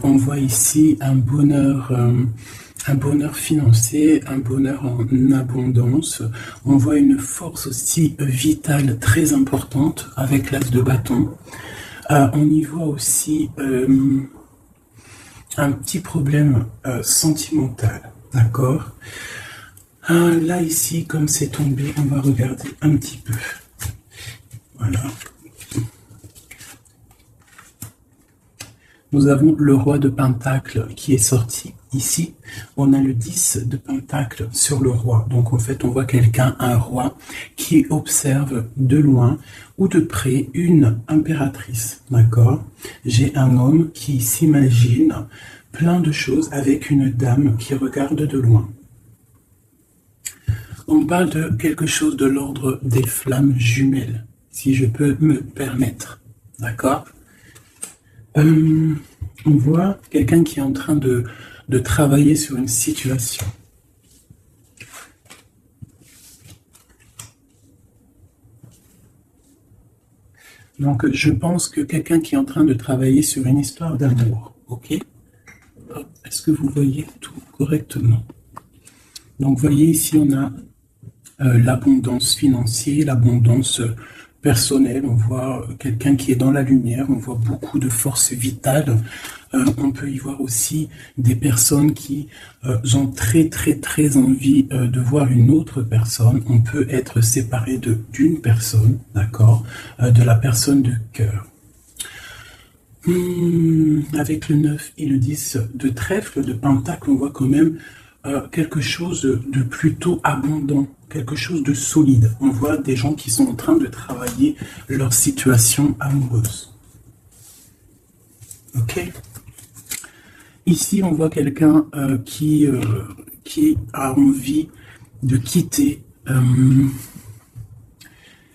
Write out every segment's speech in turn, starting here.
On voit ici un bonheur financier, un bonheur en abondance. On voit une force aussi vitale très importante avec l'as de bâton. On y voit aussi un petit problème sentimental, d'accord? Là, ici, comme c'est tombé, on va regarder un petit peu. Voilà. Nous avons le roi de Pentacle qui est sorti ici. On a le 10 de Pentacle sur le roi. Donc, en fait, on voit quelqu'un, un roi, qui observe de loin ou de près une impératrice. D'accord? J'ai un homme qui s'imagine plein de choses avec une dame qui regarde de loin. On parle de quelque chose de l'ordre des flammes jumelles, si je peux me permettre. D'accord? On voit quelqu'un qui est en train de travailler sur une situation. Donc, je pense que quelqu'un qui est en train de travailler sur une histoire d'amour, ok? Est-ce que vous voyez tout correctement? Donc, vous voyez ici, on a l'abondance financière, l'abondance personnelle. On voit quelqu'un qui est dans la lumière, on voit beaucoup de force vitale. On peut y voir aussi des personnes qui ont très envie de voir une autre personne. On peut être séparé d'une personne, d'accord, de la personne de cœur. Avec le 9 et le 10 de trèfle, de pentacle, on voit quand même quelque chose de plutôt abondant, quelque chose de solide. On voit des gens qui sont en train de travailler leur situation amoureuse. Ok? Ici, on voit quelqu'un qui a envie de quitter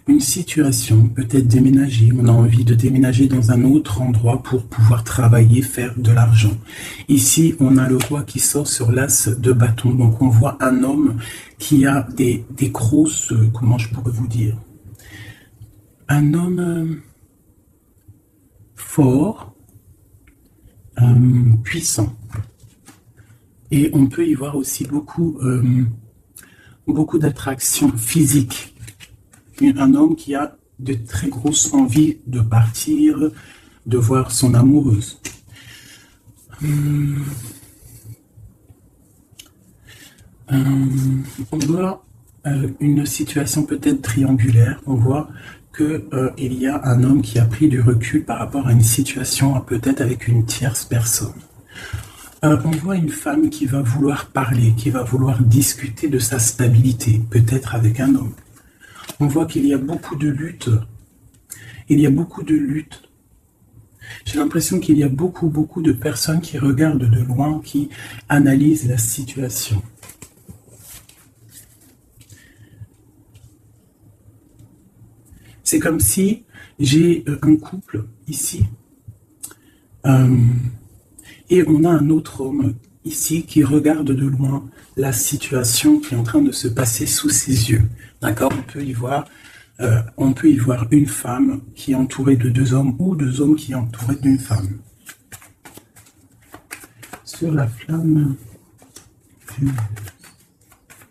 une situation, peut-être déménager. On a envie de déménager dans un autre endroit pour pouvoir travailler, faire de l'argent. Ici, on a le roi qui sort sur l'as de bâton. Donc, on voit un homme qui a des grosses, comment je pourrais vous dire, un homme fort, puissant. Et on peut y voir aussi beaucoup d'attractions physiques. Un homme qui a de très grosses envies de partir, de voir son amoureuse. On voit une situation peut-être triangulaire. On voit qu'il y a un homme qui a pris du recul par rapport à une situation peut-être avec une tierce personne. On voit une femme qui va vouloir parler, qui va vouloir discuter de sa stabilité, peut-être avec un homme. On voit qu'il y a beaucoup de luttes. Il y a beaucoup de luttes. J'ai l'impression qu'il y a beaucoup de personnes qui regardent de loin, qui analysent la situation. C'est comme si j'ai un couple ici et on a un autre homme ici qui regarde de loin la situation qui est en train de se passer sous ses yeux. D'accord? On peut y voir une femme qui est entourée de deux hommes ou deux hommes qui sont entourés d'une femme. Sur la flamme jumelle.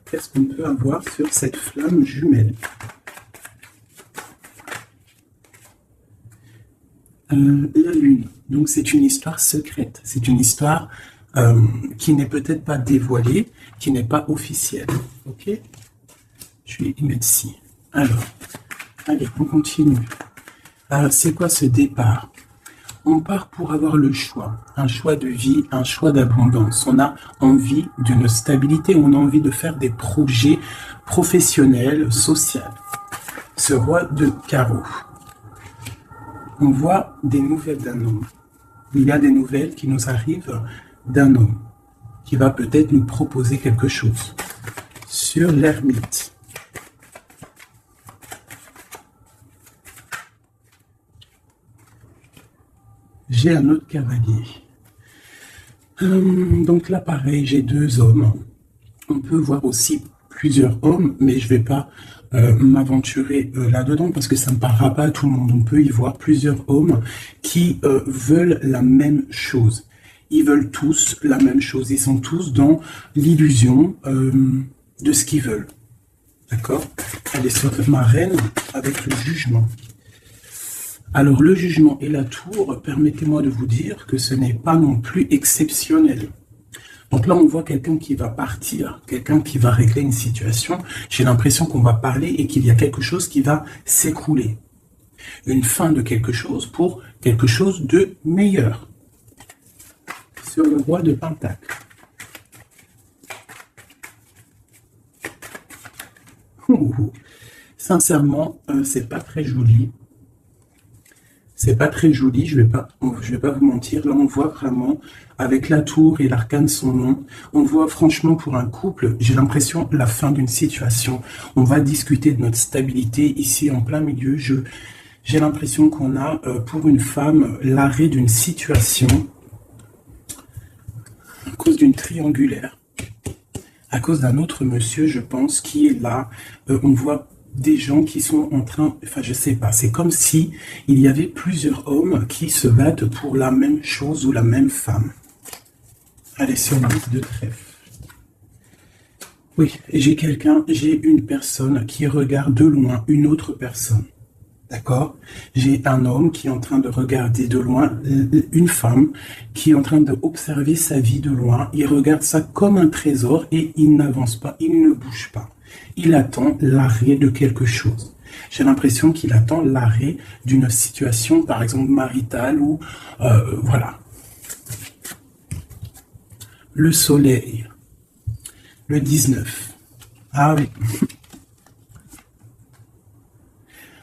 Qu'est-ce qu'on peut avoir sur cette flamme jumelle? La lune. Donc c'est une histoire secrète. C'est une histoire qui n'est peut-être pas dévoilée, qui n'est pas officielle. Ok? Je vais y mettre ici. Alors, allez, on continue. C'est quoi ce départ? On part pour avoir le choix. Un choix de vie, un choix d'abondance. On a envie d'une stabilité, on a envie de faire des projets professionnels, sociaux. Ce roi de carreau. On voit des nouvelles d'un homme. Il y a des nouvelles qui nous arrivent d'un homme qui va peut-être nous proposer quelque chose. Sur l'ermite. J'ai un autre cavalier. Donc là, pareil, j'ai deux hommes. On peut voir aussi plusieurs hommes, mais je ne vais pas m'aventurer là-dedans parce que ça ne parlera pas à tout le monde. On peut y voir plusieurs hommes qui veulent la même chose. Ils veulent tous la même chose. Ils sont tous dans l'illusion de ce qu'ils veulent. D'accord? Allez, sur ma reine avec le jugement. Alors, le jugement et la tour, permettez-moi de vous dire que ce n'est pas non plus exceptionnel. Donc là, on voit quelqu'un qui va partir, quelqu'un qui va régler une situation. J'ai l'impression qu'on va parler et qu'il y a quelque chose qui va s'écrouler. Une fin de quelque chose pour quelque chose de meilleur. Sur le roi de Pentacle. Sincèrement, c'est pas très joli. C'est pas très joli, je vais pas vous mentir. Là, on voit vraiment, avec la tour et l'arcane son nom, on voit franchement pour un couple, j'ai l'impression, la fin d'une situation. On va discuter de notre stabilité ici en plein milieu. J'ai l'impression qu'on a, pour une femme, l'arrêt d'une situation à cause d'une triangulaire. À cause d'un autre monsieur, je pense, qui est là. On voit des gens qui sont en train, enfin je sais pas, c'est comme si il y avait plusieurs hommes qui se battent pour la même chose ou la même femme. Allez, sur le 10 de trèfle. Oui, j'ai une personne qui regarde de loin une autre personne. D'accord? J'ai un homme qui est en train de regarder de loin une femme qui est en train d'observer sa vie de loin. Il regarde ça comme un trésor et il n'avance pas, il ne bouge pas. Il attend l'arrêt de quelque chose. J'ai l'impression qu'il attend l'arrêt d'une situation, par exemple maritale ou voilà. Le soleil, le 19. Ah oui.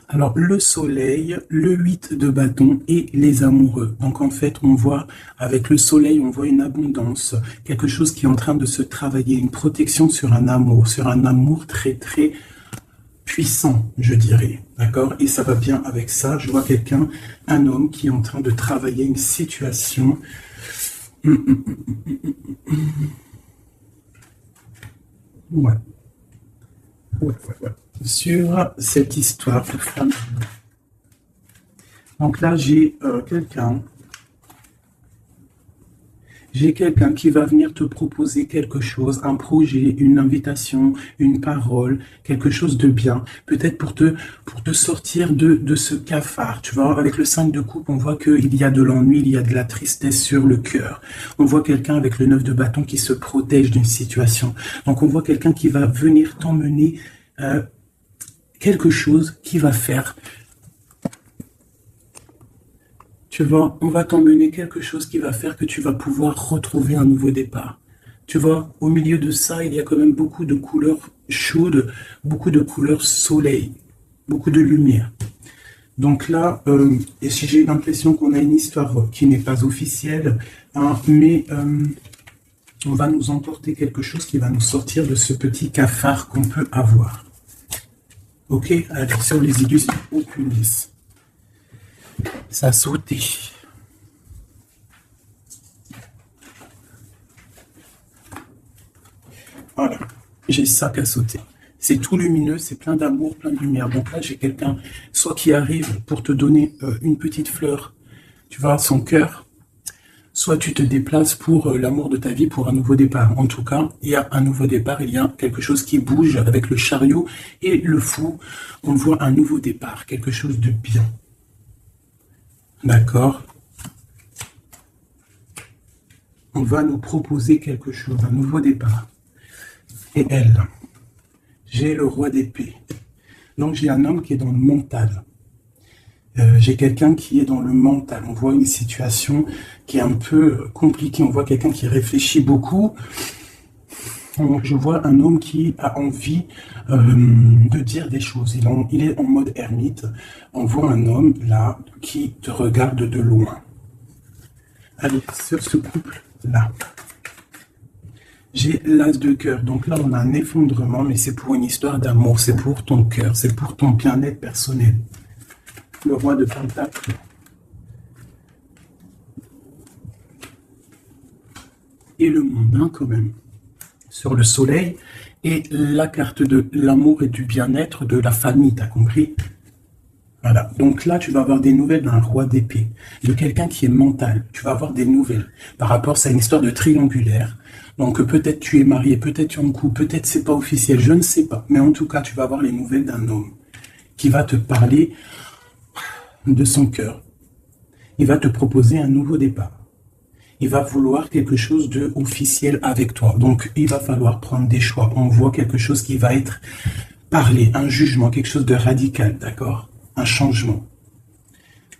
Alors, le soleil, le 8 de bâton et les amoureux. Donc, en fait, on voit, avec le soleil, on voit une abondance, quelque chose qui est en train de se travailler, une protection sur un amour très, très puissant, je dirais. D'accord? Et ça va bien avec ça. Je vois quelqu'un, un homme qui est en train de travailler une situation. Ouais. Ouais. Sur cette histoire de femme. Donc là, j'ai quelqu'un qui va venir te proposer quelque chose, un projet, une invitation, une parole, quelque chose de bien, peut-être pour te sortir de ce cafard. Tu vois, avec le 5 de coupe, on voit qu'il y a de l'ennui, il y a de la tristesse sur le cœur. On voit quelqu'un avec le 9 de bâton qui se protège d'une situation. Donc on voit quelqu'un qui va venir t'emmener quelque chose qui va faire, on va t'emmener quelque chose qui va faire que tu vas pouvoir retrouver un nouveau départ. Tu vois, au milieu de ça, il y a quand même beaucoup de couleurs chaudes, beaucoup de couleurs soleil, beaucoup de lumière. Donc là, et si j'ai l'impression qu'on a une histoire qui n'est pas officielle, hein, mais on va nous emporter quelque chose qui va nous sortir de ce petit cafard qu'on peut avoir. Ok, alors sur les illustres, aucune lisse. Ça a sauté. Voilà, j'ai ça qui a sauté. C'est tout lumineux, c'est plein d'amour, plein de lumière. Donc là, j'ai quelqu'un, soit qui arrive pour te donner une petite fleur, tu vois, son cœur, soit tu te déplaces pour l'amour de ta vie, pour un nouveau départ. En tout cas, il y a un nouveau départ, il y a quelque chose qui bouge avec le chariot et le fou. On voit un nouveau départ, quelque chose de bien. D'accord? On va nous proposer quelque chose, un nouveau départ. Et elle, j'ai le roi d'épée. Donc j'ai un homme qui est dans le mental. J'ai quelqu'un qui est dans le mental. On voit une situation qui est un peu compliquée. On voit quelqu'un qui réfléchit beaucoup. Je vois un homme qui a envie de dire des choses. Il est en mode ermite. On voit un homme là qui te regarde de loin. Allez, sur ce couple-là. J'ai l'as de cœur. Donc là, on a un effondrement, mais c'est pour une histoire d'amour. C'est pour ton cœur. C'est pour ton bien-être personnel. Le roi de Pentacle. Et le mondain quand même. Sur le soleil. Et la carte de l'amour et du bien-être de la famille, t'as compris? Voilà. Donc là, tu vas avoir des nouvelles d'un roi d'épée, de quelqu'un qui est mental. Tu vas avoir des nouvelles par rapport, c'est une histoire de triangulaire. Donc peut-être tu es marié, peut-être tu es en couple, peut-être c'est pas officiel, je ne sais pas. Mais en tout cas, tu vas avoir les nouvelles d'un homme qui va te parler de son cœur. Il va te proposer un nouveau départ. Il va vouloir quelque chose de officiel avec toi. Donc, il va falloir prendre des choix. On voit quelque chose qui va être parlé, un jugement, quelque chose de radical, d'accord? Un changement.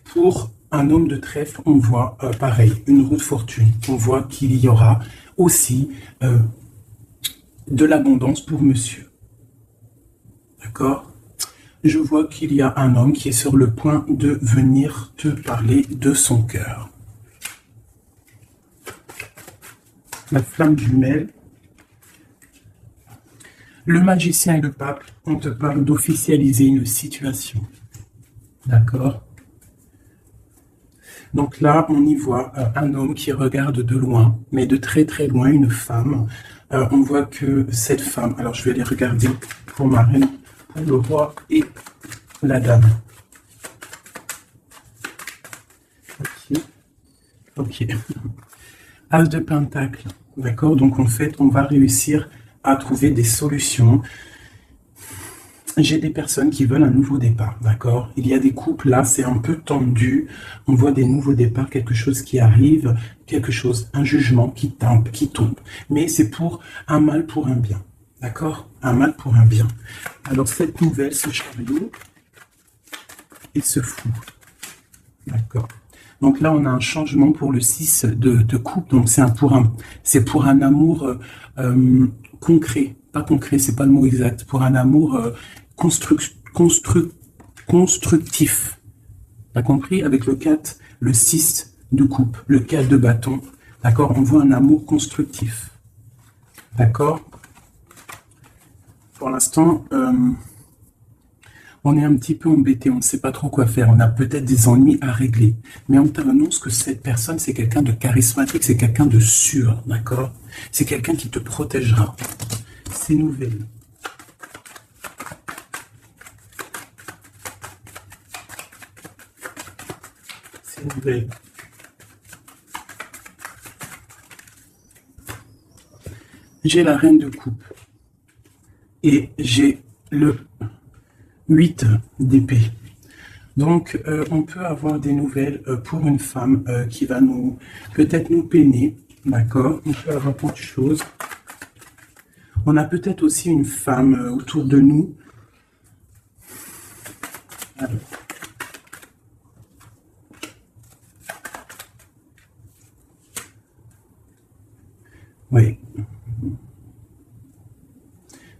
Pour un homme de trèfle, on voit pareil, une roue de fortune. On voit qu'il y aura aussi de l'abondance pour monsieur. D'accord? Je vois qu'il y a un homme qui est sur le point de venir te parler de son cœur. La flamme jumelle. Le magicien et le pape, on te parle d'officialiser une situation. D'accord? Donc là, on y voit un homme qui regarde de loin, mais de très très loin, une femme. On voit que cette femme, alors je vais les regarder pour ma reine, pour le roi et la dame. Ok. Ok. As de Pentacle. D'accord? Donc en fait, on va réussir à trouver des solutions. J'ai des personnes qui veulent un nouveau départ, d'accord? Il y a des couples, là, c'est un peu tendu. On voit des nouveaux départs, quelque chose qui arrive, quelque chose, un jugement qui tombe. Mais c'est pour un mal pour un bien, d'accord? Un mal pour un bien. Alors, cette nouvelle, ce chariot, il se fout, d'accord? Donc là, on a un changement pour le 6 de coupe. Donc c'est pour un amour concret. Pas concret, c'est pas le mot exact. Pour un amour constructif. T'as compris? Avec le 4, le 6 de coupe, le 4 de bâton. D'accord? On voit un amour constructif. D'accord? Pour l'instant, on est un petit peu embêté, on ne sait pas trop quoi faire, on a peut-être des ennuis à régler. Mais on t'annonce que cette personne, c'est quelqu'un de charismatique, c'est quelqu'un de sûr, d'accord? C'est quelqu'un qui te protégera. C'est nouvelle. C'est nouvelle. J'ai la reine de coupe. Et j'ai le 8 d'épée. Donc, on peut avoir des nouvelles pour une femme qui va peut-être nous peiner, d'accord? On peut avoir autre chose. On a peut-être aussi une femme autour de nous. Alors. Oui.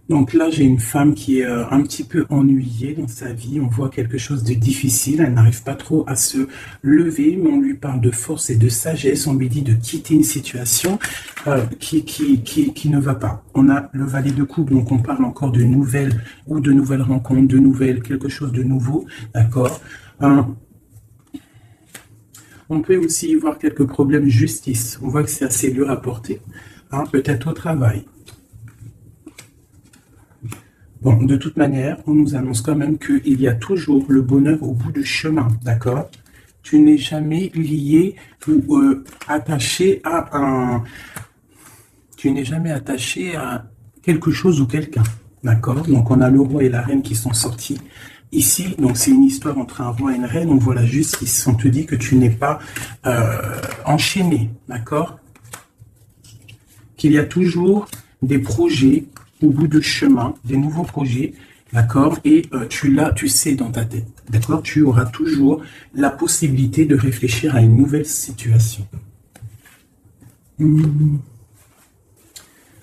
Donc là, j'ai une femme qui est un petit peu ennuyée dans sa vie. On voit quelque chose de difficile. Elle n'arrive pas trop à se lever, mais on lui parle de force et de sagesse. On lui dit de quitter une situation qui ne va pas. On a le valet de coupe, donc on parle encore de nouvelles ou de nouvelles rencontres, de nouvelles, quelque chose de nouveau. D'accord. On peut aussi y voir quelques problèmes de justice. On voit que c'est assez dur à porter. Hein, peut-être au travail. Bon, de toute manière, on nous annonce quand même qu'il y a toujours le bonheur au bout du chemin, d'accord? Tu n'es jamais lié ou attaché à un... Tu n'es jamais attaché à quelque chose ou quelqu'un, d'accord? Donc, on a le roi et la reine qui sont sortis ici. Donc, c'est une histoire entre un roi et une reine. On voit la justice. On te dit que tu n'es pas enchaîné, d'accord? Qu'il y a toujours des projets au bout du chemin, des nouveaux projets, d'accord? Et tu sais dans ta tête, d'accord? Tu auras toujours la possibilité de réfléchir à une nouvelle situation.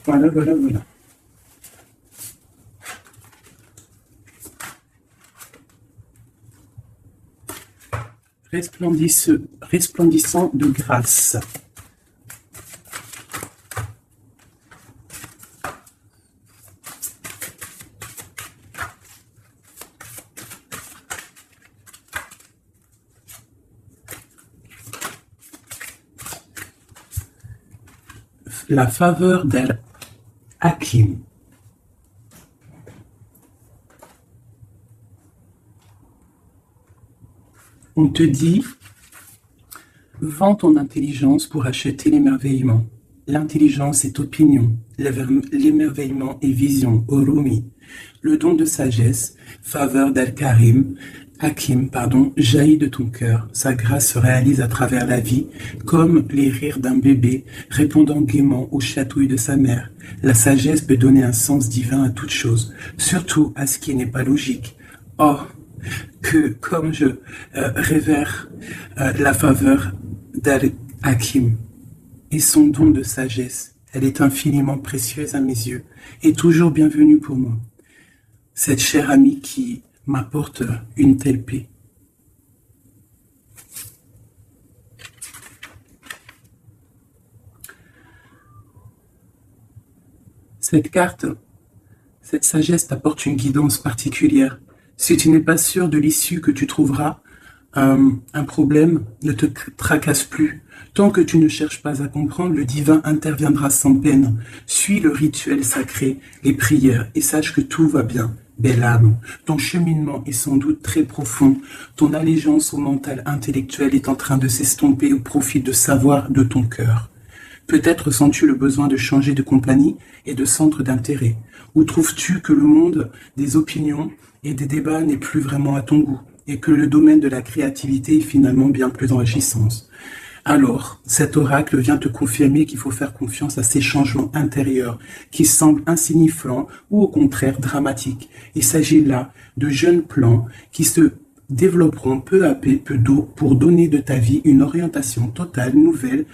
Voilà, voilà, voilà. Resplendissant de grâce. La faveur d'Al-Hakim. On te dit, vends ton intelligence pour acheter l'émerveillement. L'intelligence est opinion, l'émerveillement est vision, Orumi. Le don de sagesse, faveur Hakim, jaillit de ton cœur. Sa grâce se réalise à travers la vie, comme les rires d'un bébé, répondant gaiement aux chatouilles de sa mère. La sagesse peut donner un sens divin à toute chose, surtout à ce qui n'est pas logique. Oh, que comme je révère la faveur d'Al-Hakim et son don de sagesse, elle est infiniment précieuse à mes yeux et toujours bienvenue pour moi. Cette chère amie qui m'apporte une telle paix. Cette carte, cette sagesse t'apporte une guidance particulière. Si tu n'es pas sûr de l'issue que tu trouveras, un problème ne te tracasse plus. Tant que tu ne cherches pas à comprendre, le divin interviendra sans peine. Suis le rituel sacré, les prières, et sache que tout va bien. Belle âme, ton cheminement est sans doute très profond. Ton allégeance au mental intellectuel est en train de s'estomper au profit de savoir de ton cœur. Peut-être sens-tu le besoin de changer de compagnie et de centre d'intérêt. Ou trouves-tu que le monde des opinions et des débats n'est plus vraiment à ton goût et que le domaine de la créativité est finalement bien plus enrichissant. Alors, cet oracle vient te confirmer qu'il faut faire confiance à ces changements intérieurs qui semblent insignifiants ou au contraire dramatiques. Il s'agit là de jeunes plans qui se développeront peu à peu pour donner de ta vie une orientation totale, nouvelle,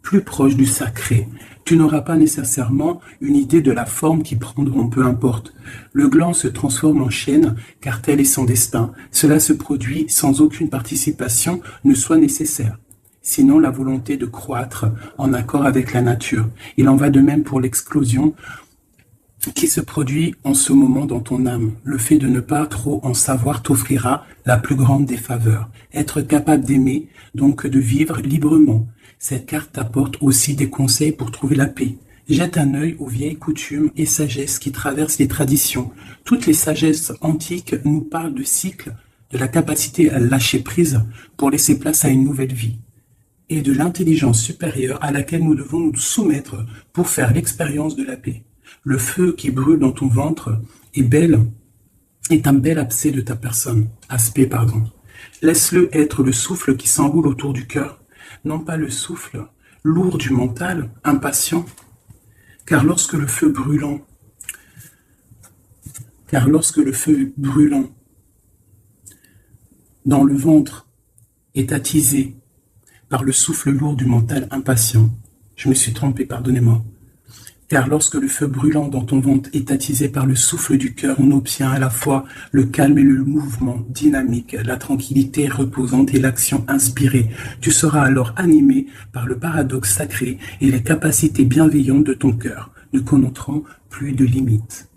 plus proche du sacré. Tu n'auras pas nécessairement une idée de la forme qu'ils prendront, peu importe. Le gland se transforme en chêne, car tel est son destin. Cela se produit sans aucune participation ne soit nécessaire. Sinon la volonté de croître en accord avec la nature. Il en va de même pour l'explosion qui se produit en ce moment dans ton âme. Le fait de ne pas trop en savoir t'offrira la plus grande des faveurs. Être capable d'aimer, donc de vivre librement. Cette carte t'apporte aussi des conseils pour trouver la paix. Jette un œil aux vieilles coutumes et sagesses qui traversent les traditions. Toutes les sagesses antiques nous parlent de cycles, de la capacité à lâcher prise pour laisser place à une nouvelle vie, et de l'intelligence supérieure à laquelle nous devons nous soumettre pour faire l'expérience de la paix. Le feu qui brûle dans ton ventre est un bel aspect de ta personne. Laisse-le être le souffle qui s'enroule autour du cœur, non pas le souffle lourd du mental, impatient, car lorsque le feu brûlant dans le ventre est attisé par le souffle lourd du mental impatient. Je me suis trompé, pardonnez-moi. Car lorsque le feu brûlant dans ton ventre est attisé par le souffle du cœur, on obtient à la fois le calme et le mouvement dynamique, la tranquillité reposante et l'action inspirée. Tu seras alors animé par le paradoxe sacré et les capacités bienveillantes de ton cœur, ne connaîtront plus de limites.